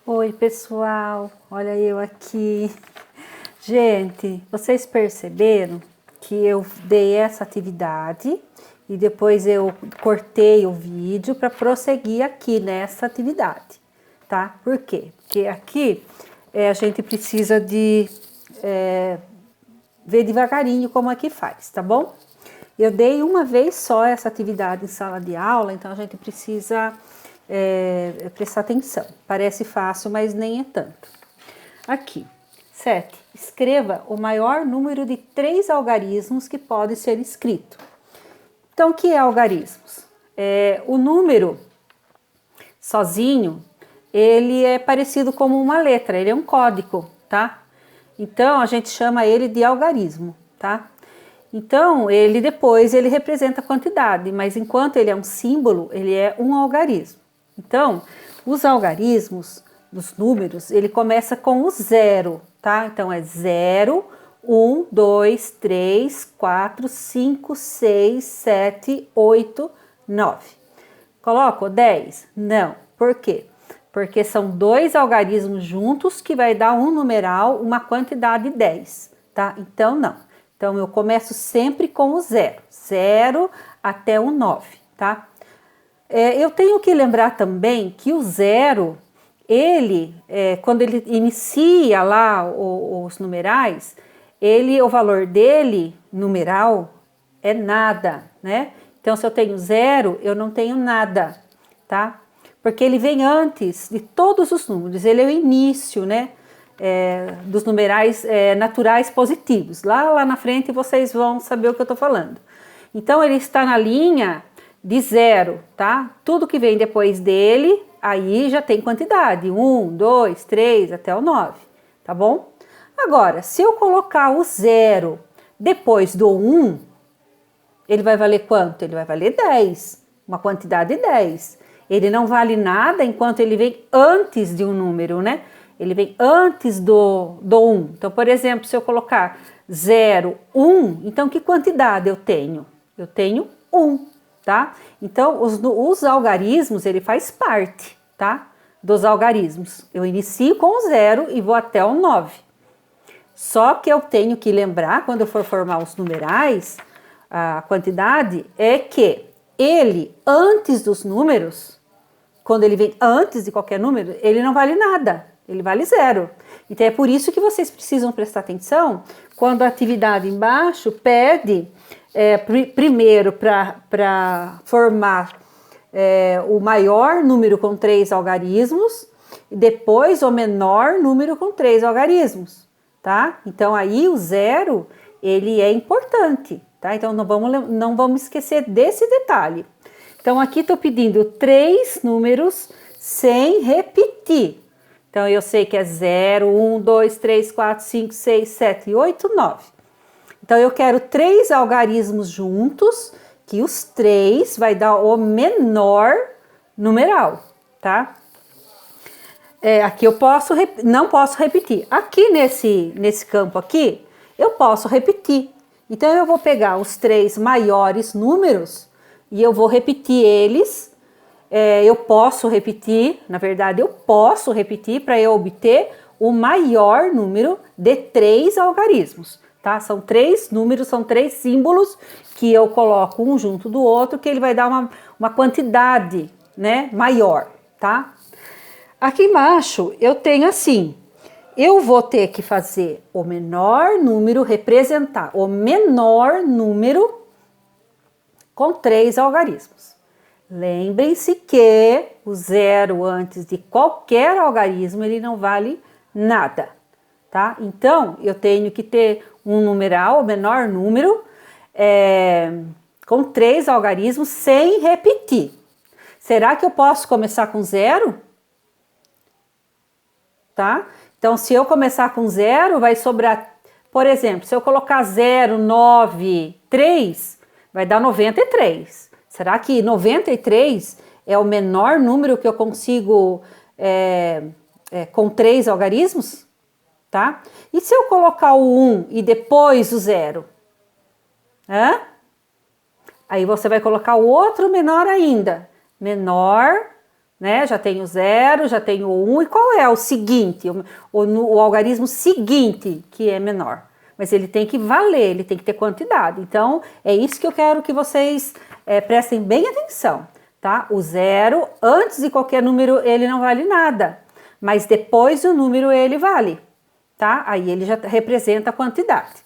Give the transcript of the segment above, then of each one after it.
Oi, pessoal, olha eu aqui. Gente, vocês perceberam que eu dei essa atividade e depois eu cortei o vídeo para prosseguir aqui nessa atividade, tá? Por quê? Porque aqui a gente precisa de ver devagarinho como é que faz, tá bom? Eu dei uma vez só essa atividade em sala de aula, então a gente precisa prestar atenção. Parece fácil, mas nem é tanto. Aqui, 7. Escreva o maior número de 3 algarismos que pode ser escrito. Então, o que é algarismos? O número sozinho, ele é parecido como uma letra, ele é um código, tá? Então, a gente chama ele de algarismo, tá? Então, ele representa a quantidade, mas enquanto ele é um símbolo, ele é um algarismo. Então, os algarismos dos números, ele começa com o zero, tá? Então, é 0, 1, 2, 3, 4, 5, 6, 7, 8, 9. Coloco 10? Não. Por quê? Porque são dois algarismos juntos que vai dar um numeral, uma quantidade 10, tá? Então, não. Então, eu começo sempre com o 0. 0 até o 9, tá? Eu tenho que lembrar também que o 0, quando ele inicia lá os numerais, o valor dele, numeral, é nada, né? Então, se eu tenho 0, eu não tenho nada, tá? Porque ele vem antes de todos os números, ele é o início, né? Dos numerais naturais positivos. Lá na frente vocês vão saber o que eu estou falando. Então, ele está na linha de 0, tá? Tudo que vem depois dele, aí já tem quantidade. 1, 2, 3, até o 9, tá bom? Agora, se eu colocar o 0 depois do 1, ele vai valer quanto? Ele vai valer 10, uma quantidade 10. Ele não vale nada enquanto ele vem antes de um número, né? Ele vem antes do 1. Então, por exemplo, se eu colocar 0, 1, então que quantidade eu tenho? Eu tenho 1, tá? Então, os algarismos, ele faz parte, tá? Dos algarismos. Eu inicio com o 0 e vou até o 9. Só que eu tenho que lembrar, quando eu for formar os numerais, a quantidade é que ele, antes dos números, quando ele vem antes de qualquer número, ele não vale nada, ele vale 0. Então é por isso que vocês precisam prestar atenção quando a atividade embaixo pede primeiro para formar o maior número com 3 algarismos e depois o menor número com 3 algarismos, tá? Então aí o 0, ele é importante, tá? Então não vamos esquecer desse detalhe. Então, aqui estou pedindo 3 números sem repetir. Então, eu sei que é 0, 1, 2, 3, 4, 5, 6, 7, 8, 9. Então, eu quero 3 algarismos juntos, que os 3 vai dar o menor numeral, tá? Aqui eu não posso repetir. Aqui nesse campo aqui, eu posso repetir. Então, eu vou pegar os 3 maiores números e eu vou repetir eles. Eu posso repetir, na verdade, eu posso repetir para eu obter o maior número de 3 algarismos, tá? São 3 números, são 3 símbolos que eu coloco um junto do outro, que ele vai dar uma quantidade, né, maior, tá? Aqui embaixo eu tenho assim, eu vou ter que fazer o menor número, representar o menor número com 3 algarismos. Lembrem-se que o 0 antes de qualquer algarismo, ele não vale nada, tá? Então, eu tenho que ter um numeral, o menor número, com 3 algarismos sem repetir. Será que eu posso começar com 0? Tá? Então, se eu começar com 0, vai sobrar, por exemplo, se eu colocar 0, 9, 3, vai dar 93. Será que 93 é o menor número que eu consigo com 3 algarismos? Tá? E se eu colocar o 1 e depois o 0? Aí você vai colocar o outro menor ainda. Menor né? Já tenho 0, já tenho 1, e qual é o seguinte, o algarismo seguinte que é menor? Mas ele tem que valer, ele tem que ter quantidade. Então, é isso que eu quero que vocês prestem bem atenção, tá? O 0, antes de qualquer número, ele não vale nada, mas depois do número ele vale, tá? Aí ele já representa a quantidade.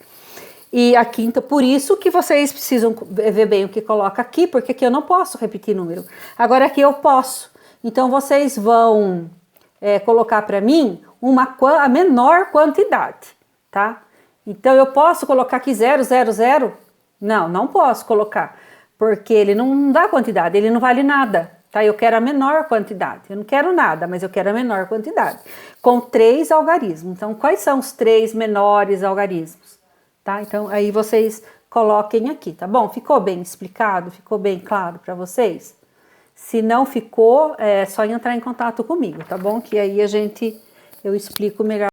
E aqui, então, por isso que vocês precisam ver bem o que coloca aqui, porque aqui eu não posso repetir número. Agora aqui eu posso. Então, vocês vão colocar para mim a menor quantidade, tá? Então, eu posso colocar aqui 0, 0, 0? Não, não posso colocar, porque ele não dá quantidade, ele não vale nada, tá? Eu quero a menor quantidade, eu não quero nada, mas eu quero a menor quantidade, com 3 algarismos. Então, quais são os 3 menores algarismos? Tá? Então, aí vocês coloquem aqui, tá bom? Ficou bem explicado? Ficou bem claro para vocês? Se não ficou, é só entrar em contato comigo, tá bom? Que aí eu explico melhor.